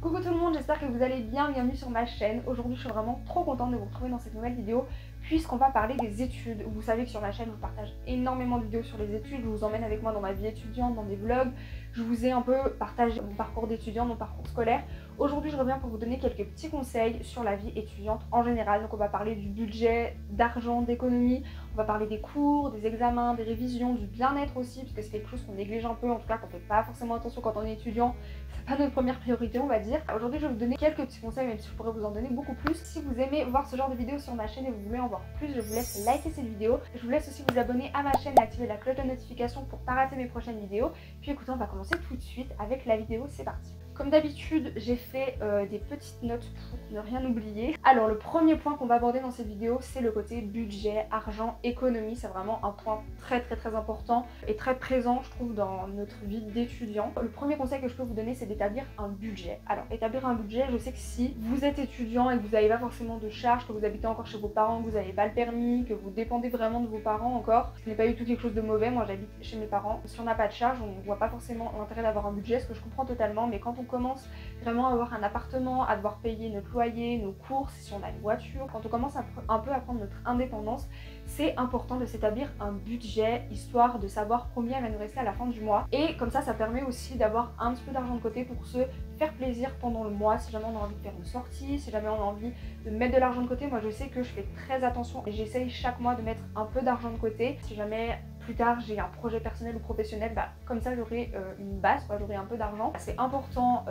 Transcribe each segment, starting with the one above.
Coucou tout le monde, j'espère que vous allez bien, bienvenue sur ma chaîne. Aujourd'hui je suis vraiment trop contente de vous retrouver dans cette nouvelle vidéo puisqu'on va parler des études. Vous savez que sur ma chaîne je vous partage énormément de vidéos sur les études, je vous emmène avec moi dans ma vie étudiante, dans des vlogs. Je vous ai un peu partagé mon parcours d'étudiante, mon parcours scolaire. Aujourd'hui je reviens pour vous donner quelques petits conseils sur la vie étudiante en général. Donc on va parler du budget, d'argent, d'économie, on va parler des cours, des examens, des révisions, du bien-être aussi, parce que c'est quelque chose qu'on néglige un peu, en tout cas qu'on ne fait pas forcément attention quand on est étudiant. C'est pas notre première priorité on va dire. Aujourd'hui je vais vous donner quelques petits conseils, même si je pourrais vous en donner beaucoup plus. Si vous aimez voir ce genre de vidéos sur ma chaîne et vous voulez en voir plus, je vous laisse liker cette vidéo. Je vous laisse aussi vous abonner à ma chaîne et activer la cloche de notification pour pas rater mes prochaines vidéos. Puis écoutez, on va commencer tout de suite avec la vidéo, c'est parti. Comme d'habitude, j'ai fait des petites notes pour ne rien oublier. Alors le premier point qu'on va aborder dans cette vidéo, c'est le côté budget, argent, économie. C'est vraiment un point très important et très présent, je trouve, dans notre vie d'étudiant. Le premier conseil que je peux vous donner, c'est d'établir un budget. Alors établir un budget, je sais que si vous êtes étudiant et que vous n'avez pas forcément de charges, que vous habitez encore chez vos parents, que vous n'avez pas le permis, que vous dépendez vraiment de vos parents encore, ce n'est pas du tout quelque chose de mauvais. Moi j'habite chez mes parents. Si on n'a pas de charges, on ne voit pas forcément l'intérêt d'avoir un budget, ce que je comprends totalement, mais quand on commence vraiment à avoir un appartement, à devoir payer notre loyer, nos courses, si on a une voiture, quand on commence un peu à prendre notre indépendance, c'est important de s'établir un budget, histoire de savoir combien il va nous rester à la fin du mois. Et comme ça permet aussi d'avoir un petit peu d'argent de côté pour se faire plaisir pendant le mois, si jamais on a envie de faire une sortie, si jamais on a envie de mettre de l'argent de côté. Moi je sais que je fais très attention et j'essaye chaque mois de mettre un peu d'argent de côté. Si jamais plus tard j'ai un projet personnel ou professionnel, comme ça j'aurai une base, j'aurai un peu d'argent. C'est important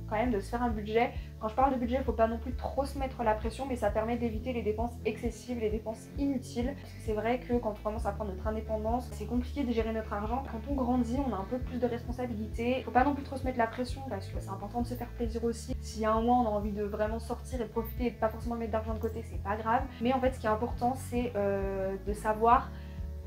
quand même de se faire un budget. Quand je parle de budget, il ne faut pas non plus trop se mettre la pression, mais ça permet d'éviter les dépenses excessives, les dépenses inutiles. Parce que c'est vrai que quand on commence à prendre notre indépendance, c'est compliqué de gérer notre argent. Quand on grandit, on a un peu plus de responsabilités. Il ne faut pas non plus trop se mettre la pression parce que c'est important de se faire plaisir aussi. S'il y a un mois on a envie de vraiment sortir et de profiter et de pas forcément mettre d'argent de côté, c'est pas grave. Mais en fait ce qui est important c'est de savoir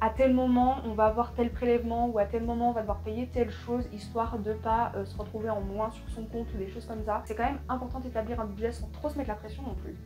à tel moment on va avoir tel prélèvement ou à tel moment on va devoir payer telle chose, histoire de pas se retrouver en moins sur son compte ou des choses comme ça. C'est quand même important d'établir un budget sans trop se mettre la pression non plus.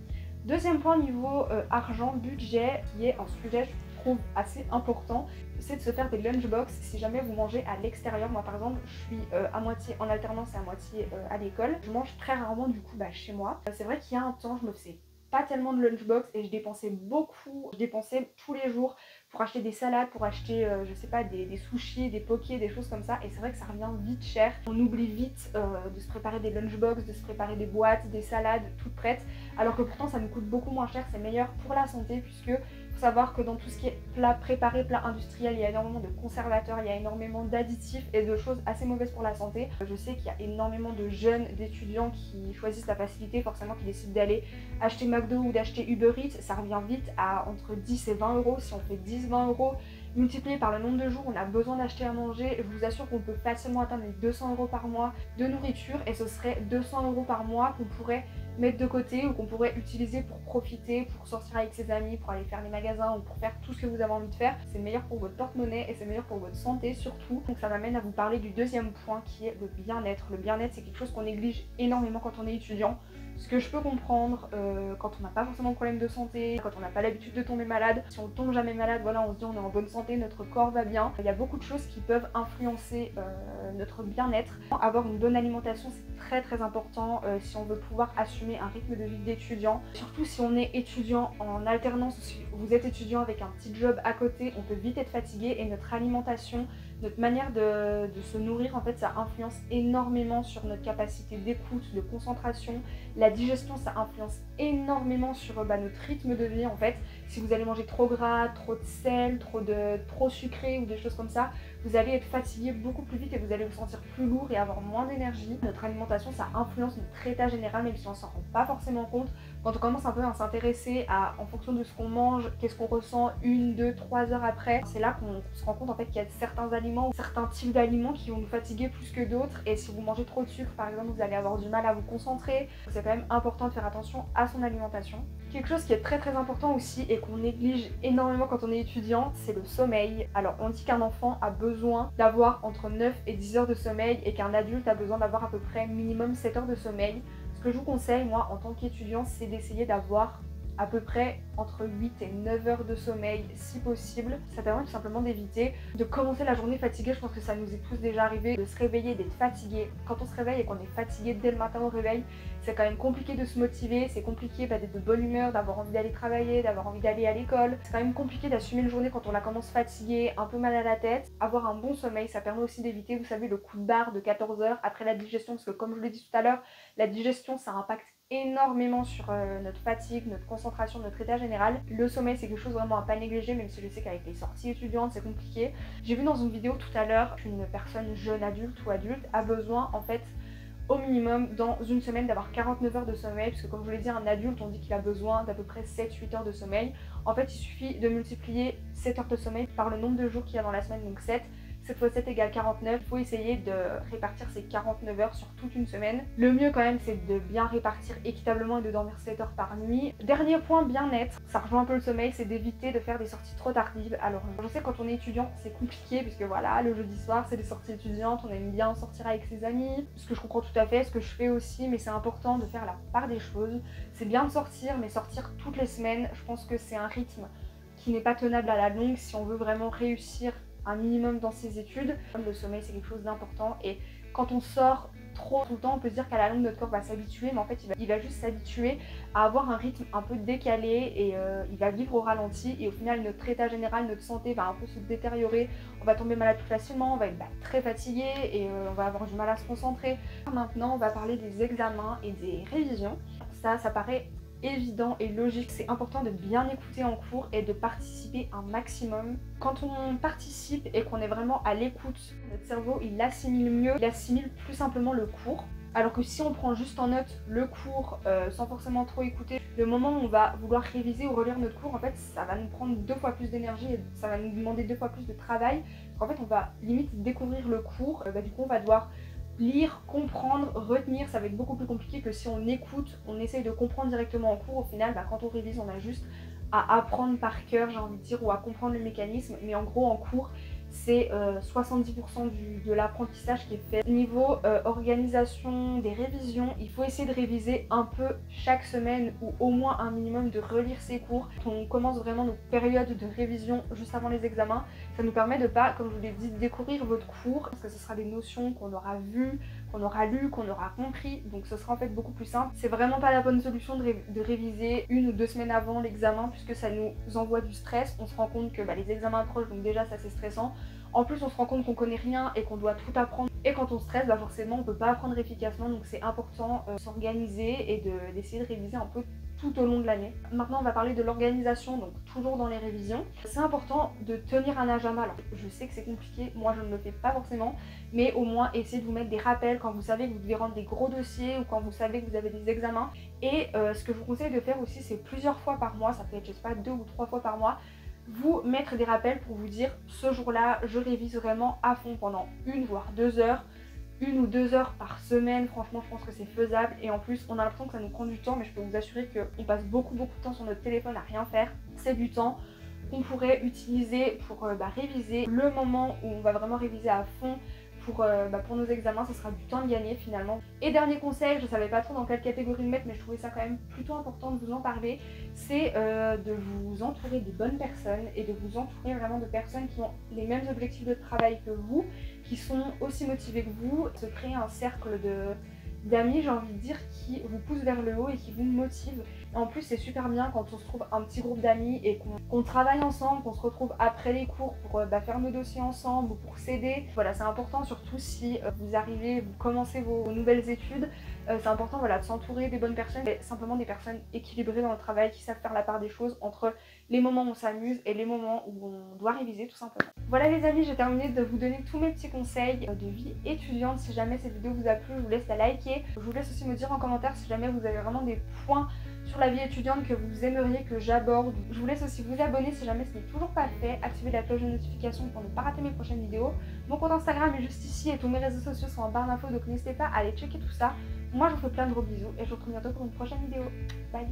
Deuxième point niveau argent, budget, qui est un sujet je trouve assez important, c'est de se faire des lunchbox si jamais vous mangez à l'extérieur. Moi par exemple je suis à moitié en alternance et à moitié à l'école. Je mange très rarement du coup chez moi. C'est vrai qu'il y a un temps je me faisais pas tellement de lunchbox et je dépensais beaucoup, je dépensais tous les jours pour acheter des salades, pour acheter je sais pas des sushis, des pokés, des choses comme ça, et c'est vrai que ça revient vite cher. On oublie vite de se préparer des lunchbox, de se préparer des boîtes, des salades toutes prêtes, alors que pourtant ça nous coûte beaucoup moins cher, c'est meilleur pour la santé puisque faut savoir que dans tout ce qui est plat préparé, plat industriel, il y a énormément de conservateurs, il y a énormément d'additifs et de choses assez mauvaises pour la santé. Je sais qu'il y a énormément de jeunes, d'étudiants qui choisissent la facilité, forcément qui décident d'aller acheter McDo ou d'acheter Uber Eats. Ça revient vite à entre 10 et 20 euros. Si on fait 10-20 euros multiplié par le nombre de jours on a besoin d'acheter à manger, je vous assure qu'on peut facilement atteindre les 200 euros par mois de nourriture, et ce serait 200 euros par mois qu'on pourrait mettre de côté ou qu'on pourrait utiliser pour profiter, pour sortir avec ses amis, pour aller faire les magasins ou pour faire tout ce que vous avez envie de faire. C'est meilleur pour votre porte-monnaie et c'est meilleur pour votre santé surtout. Donc ça m'amène à vous parler du deuxième point qui est le bien-être. Le bien-être c'est quelque chose qu'on néglige énormément quand on est étudiant. Ce que je peux comprendre quand on n'a pas forcément de problème de santé, quand on n'a pas l'habitude de tomber malade. Si on tombe jamais malade, voilà, on se dit on est en bonne santé, notre corps va bien. Il y a beaucoup de choses qui peuvent influencer notre bien-être. Avoir une bonne alimentation c'est très important si on veut pouvoir assumer un rythme de vie d'étudiant. Surtout si on est étudiant en alternance, si vous êtes étudiant avec un petit job à côté, on peut vite être fatigué et notre alimentation, notre manière de se nourrir, en fait, ça influence énormément sur notre capacité d'écoute, de concentration. La digestion, ça influence énormément sur notre rythme de vie, en fait. Si vous allez manger trop gras, trop de sel, trop sucré ou des choses comme ça, vous allez être fatigué beaucoup plus vite et vous allez vous sentir plus lourd et avoir moins d'énergie. Notre alimentation, ça influence notre état général, même si on s'en rend pas forcément compte. Quand on commence un peu à s'intéresser en fonction de ce qu'on mange, qu'est-ce qu'on ressent 1, 2, 3 heures après, c'est là qu'on se rend compte en fait qu'il y a certains aliments ou certains types d'aliments qui vont nous fatiguer plus que d'autres, et si vous mangez trop de sucre par exemple, vous allez avoir du mal à vous concentrer. C'est quand même important de faire attention à son alimentation. Quelque chose qui est très important aussi et qu'on néglige énormément quand on est étudiant, c'est le sommeil. Alors on dit qu'un enfant a besoin d'avoir entre 9 et 10 heures de sommeil et qu'un adulte a besoin d'avoir à peu près minimum 7 heures de sommeil. Ce que je vous conseille moi en tant qu'étudiant, c'est d'essayer d'avoir à peu près entre 8 et 9 heures de sommeil si possible. Ça permet tout simplement d'éviter de commencer la journée fatiguée. Je pense que ça nous est tous déjà arrivé de se réveiller, d'être fatigué. Quand on se réveille et qu'on est fatigué dès le matin au réveil, c'est quand même compliqué de se motiver, c'est compliqué d'être de bonne humeur, d'avoir envie d'aller travailler, d'avoir envie d'aller à l'école. C'est quand même compliqué d'assumer une journée quand on la commence fatiguée, un peu mal à la tête. Avoir un bon sommeil, ça permet aussi d'éviter, vous savez, le coup de barre de 14 heures après la digestion, parce que comme je l'ai dit tout à l'heure, la digestion ça impacte énormément sur notre fatigue, notre concentration, notre état général. Le sommeil c'est quelque chose vraiment à pas négliger, même si je sais qu'avec les sorties étudiantes c'est compliqué. J'ai vu dans une vidéo tout à l'heure qu'une personne jeune adulte ou adulte a besoin en fait au minimum dans une semaine d'avoir 49 heures de sommeil, parce que comme je vous l'ai dit, un adulte on dit qu'il a besoin d'à peu près 7-8 heures de sommeil. En fait il suffit de multiplier 7 heures de sommeil par le nombre de jours qu'il y a dans la semaine, donc 7. 7 fois 7 égale 49, il faut essayer de répartir ces 49 heures sur toute une semaine. Le mieux quand même c'est de bien répartir équitablement et de dormir 7 heures par nuit. Dernier point bien-être, ça rejoint un peu le sommeil, c'est d'éviter de faire des sorties trop tardives. Alors je sais que quand on est étudiant c'est compliqué puisque voilà, le jeudi soir c'est des sorties étudiantes, on aime bien sortir avec ses amis, ce que je comprends tout à fait, ce que je fais aussi, mais c'est important de faire la part des choses. C'est bien de sortir, mais sortir toutes les semaines, je pense que c'est un rythme qui n'est pas tenable à la longue si on veut vraiment réussir un minimum dans ses études. Le sommeil c'est quelque chose d'important et quand on sort trop tout le temps on peut se dire qu'à la longue notre corps va s'habituer, mais en fait il va juste s'habituer à avoir un rythme un peu décalé et il va vivre au ralenti et au final notre état général, notre santé va un peu se détériorer, on va tomber malade plus facilement, on va être très fatigué et on va avoir du mal à se concentrer. Maintenant on va parler des examens et des révisions. Ça paraît évident et logique, c'est important de bien écouter en cours et de participer un maximum. Quand on participe et qu'on est vraiment à l'écoute, notre cerveau il assimile mieux, il assimile plus simplement le cours. Alors que si on prend juste en note le cours sans forcément trop écouter, le moment où on va vouloir réviser ou relire notre cours, en fait ça va nous prendre 2 fois plus d'énergie et ça va nous demander 2 fois plus de travail. En fait on va limite découvrir le cours, du coup on va devoir lire, comprendre, retenir, ça va être beaucoup plus compliqué que si on écoute, on essaye de comprendre directement en cours. Au final, quand on révise, on a juste à apprendre par cœur, j'ai envie de dire, ou à comprendre le mécanisme. Mais en gros, en cours, c'est 70% de l'apprentissage qui est fait. Niveau organisation des révisions, il faut essayer de réviser un peu chaque semaine ou au moins un minimum de relire ses cours. On commence vraiment nos périodes de révision juste avant les examens. Ça nous permet de pas, comme je vous l'ai dit, découvrir votre cours parce que ce sera des notions qu'on aura vues, qu'on aura lues, qu'on aura compris. Donc ce sera en fait beaucoup plus simple. C'est vraiment pas la bonne solution de réviser 1 ou 2 semaines avant l'examen puisque ça nous envoie du stress. On se rend compte que les examens approchent, donc déjà ça c'est stressant. En plus on se rend compte qu'on connaît rien et qu'on doit tout apprendre. Et quand on stresse, forcément on peut pas apprendre efficacement. Donc c'est important de s'organiser et d'essayer de réviser un peu tout au long de l'année. Maintenant on va parler de l'organisation, donc toujours dans les révisions. C'est important de tenir un agenda. Alors je sais que c'est compliqué, moi je ne le fais pas forcément, mais au moins essayez de vous mettre des rappels quand vous savez que vous devez rendre des gros dossiers ou quand vous savez que vous avez des examens. Et ce que je vous conseille de faire aussi, c'est plusieurs fois par mois, ça peut être je sais pas 2 ou 3 fois par mois, vous mettre des rappels pour vous dire ce jour-là je révise vraiment à fond pendant 1 voire 2 heures. 1 ou 2 heures par semaine, franchement je pense que c'est faisable et en plus on a l'impression que ça nous prend du temps, mais je peux vous assurer qu'on passe beaucoup de temps sur notre téléphone à rien faire. C'est du temps qu'on pourrait utiliser pour réviser. Le moment où on va vraiment réviser à fond pour nos examens, ce sera du temps de gagner finalement. Et dernier conseil, je savais pas trop dans quelle catégorie le mettre, mais je trouvais ça quand même plutôt important de vous en parler, c'est de vous entourer des bonnes personnes et de vous entourer vraiment de personnes qui ont les mêmes objectifs de travail que vous, qui sont aussi motivés que vous, se créer un cercle d'amis, j'ai envie de dire, qui vous poussent vers le haut et qui vous motivent. Et en plus c'est super bien quand on se trouve un petit groupe d'amis et qu'on travaille ensemble, qu'on se retrouve après les cours pour faire nos dossiers ensemble ou pour s'aider. Voilà, c'est important surtout si vous commencez vos nouvelles études, c'est important de s'entourer des bonnes personnes, mais simplement des personnes équilibrées dans le travail qui savent faire la part des choses entre les moments où on s'amuse et les moments où on doit réviser tout simplement. Voilà les amis, j'ai terminé de vous donner tous mes petits conseils de vie étudiante. Si jamais cette vidéo vous a plu, je vous laisse la liker. Je vous laisse aussi me dire en commentaire si jamais vous avez vraiment des points sur la vie étudiante que vous aimeriez que j'aborde. Je vous laisse aussi vous abonner si jamais ce n'est toujours pas fait, activer la cloche de notification pour ne pas rater mes prochaines vidéos. Mon compte Instagram est juste ici et tous mes réseaux sociaux sont en barre d'infos, donc n'hésitez pas à aller checker tout ça. Moi je vous fais plein de gros bisous et je vous retrouve bientôt pour une prochaine vidéo. Bye.